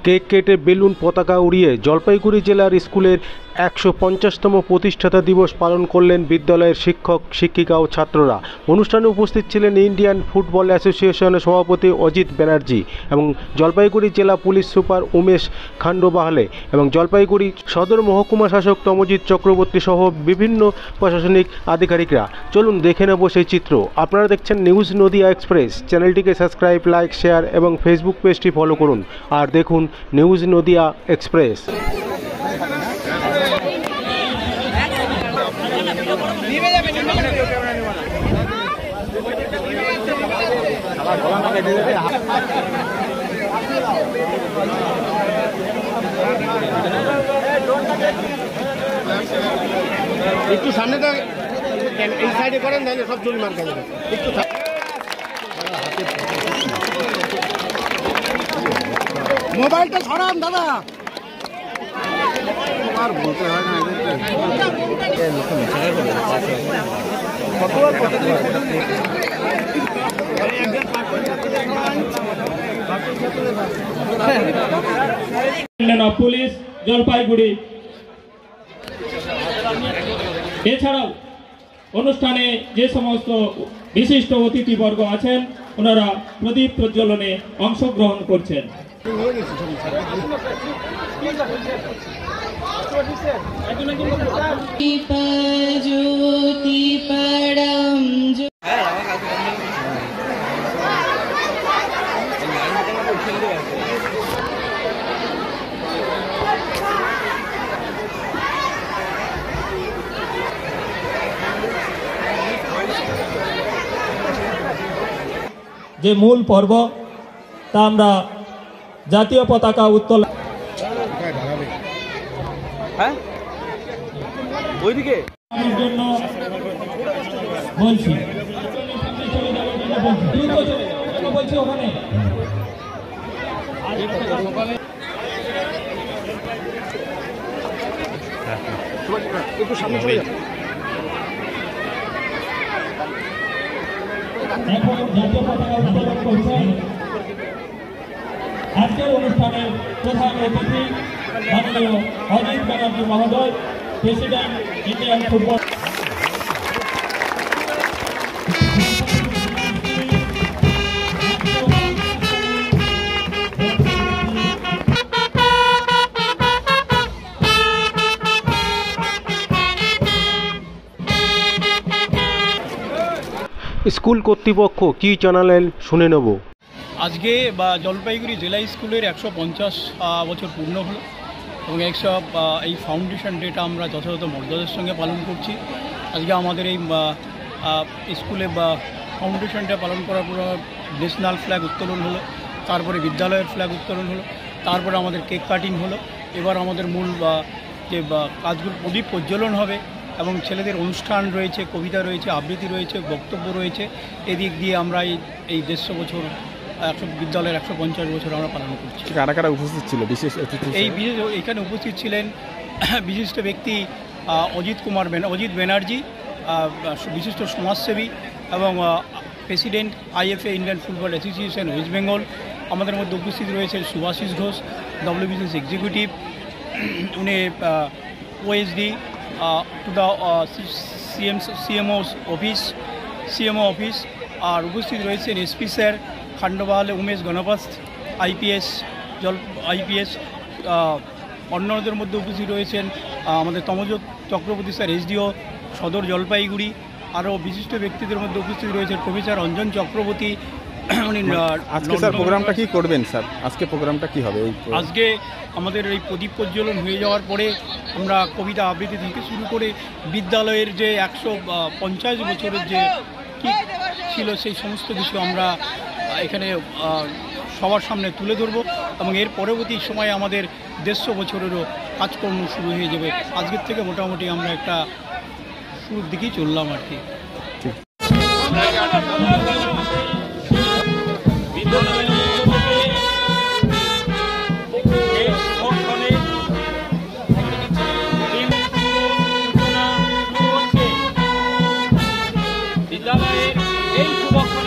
Cake কেটে balloon পতাকা উড়িয়ে জলপাইগুড়ি জেলার স্কুলের 150তম প্রতিষ্ঠাতা দিবস পালন করলেন বিদ্যালয়ের শিক্ষক শিক্ষিকা ও ছাত্ররা। অনুষ্ঠানে উপস্থিত ছিলেন ইন্ডিয়ান ফুটবল অ্যাসোসিয়েশনের সভাপতি অজিত ব্যানার্জি এবং জলপাইগুড়ি জেলা পুলিশ সুপার উমেশ খান্ডোবাহালে এবং জলপাইগুড়ি সদর মহকুমা শাসক তমজিৎ চক্রবর্তী সহ বিভিন্ন প্রশাসনিক আধিকারিকরা। চলুন দেখে নেব সেই চিত্র। আপনারা দেখছেন নিউজ নদিয়া এক্সপ্রেস। চ্যানেলটিকে সাবস্ক্রাইব, লাইক, শেয়ার এবং ফেসবুক পেজটি ফলো করুন আর দেখুন নিউজ নদিয়া এক্সপ্রেস। একটু সামনে তো এই সাইডে করেন, তাহলে সব ছবি মার্কা যাবে। একটু মোবাইলটা সরান দাদা, আর বলতে হয় না। পুলিশ জলপাইগুড়ি। এছাড়াও অনুষ্ঠানে যে সমস্ত বিশিষ্ট অতিথিবর্গ আছেন ওনারা প্রদীপ প্রজ্বলনে অংশগ্রহণ করছেন। যে মূল পর্ব তা আমরা জাতীয় পতাকা উত্তোলন জন্য বলছি, বলছি ওখানে একটু সামনে চলে যান। এখন জাতীয় পতাকা উত্তোলন করছেন আজকের অনুষ্ঠানের প্রধান অতিথি মাননীয় অজিত ব্যানার্জি মহোদয়, প্রেসিডেন্ট ইন্ডিয়ান ফুটবল। স্কুল কর্তৃপক্ষ কি জানালেন শুনে নেব। আজকে জলপাইগুড়ি জেলা স্কুলের 150 বছর পূর্ণ হলো এবং এই ফাউন্ডেশন ডেটা আমরা যথাযথ মর্যাদার সঙ্গে পালন করছি। আজকে আমাদের এই স্কুলে ফাউন্ডেশনটা পালন করার পর ন্যাশনাল ফ্ল্যাগ উত্তোলন হলো, তারপরে বিদ্যালয়ের ফ্ল্যাগ উত্তোলন হলো, তারপরে আমাদের কেক কাটিং হলো। এবার আমাদের মূল যে কাজগুলো প্রদীপ প্রজ্বলন হবে এবং ছেলেদের অনুষ্ঠান রয়েছে, কবিতা রয়েছে, আবৃত্তি রয়েছে, বক্তব্য রয়েছে। এদিক দিয়ে আমরা এই 150 বছর বিদ্যালয়ের 150 বছর আমরা পালন করছি। কারা কারা উপস্থিত ছিল? এখানে উপস্থিত ছিলেন বিশিষ্ট ব্যক্তি অজিত ব্যানার্জি, বিশিষ্ট সমাজসেবী এবং president IFA Indian football association West Bengal. আমাদের মধ্যে উপস্থিত রয়েছেন সুভাষিস ঘোষ, WBCS এক্সিকিউটিভ, উনি OSD to the CMO office. আর উপস্থিত রয়েছেন SP sir Khandobahale Umesh Ganpat IPS। অন্যদের মধ্যে উপস্থিত রয়েছেন আমাদের তমজিৎ চক্রবর্তী স্যার SDO সদর জলপাইগুড়ি। আরও বিশিষ্ট ব্যক্তিদের মধ্যে উপস্থিত রয়েছেন প্রফেসর অঞ্জন চক্রবর্তী। আজকে স্যার প্রোগ্রামটা কি করবেন স্যার? আজকে প্রোগ্রামটা কি হবে? আজকে আমাদের এই প্রদীপ প্রজ্বলন হয়ে যাওয়ার পরে আমরা কবিতা আবৃত্তি থেকে শুরু করে বিদ্যালয়ের যে 150 বছরের যে কী ছিল সেই সমস্ত কিছু আমরা এখানে সবার সামনে তুলে ধরব এবং এর পরবর্তী সময়ে আমাদের 150 বছরেরও কাজকর্ম শুরু হয়ে যাবে। আজকের থেকে মোটামুটি আমরা একটা শুরুর দিকেই চললাম আর কি। বিদ্যালয়ের এই শুভক্ষণ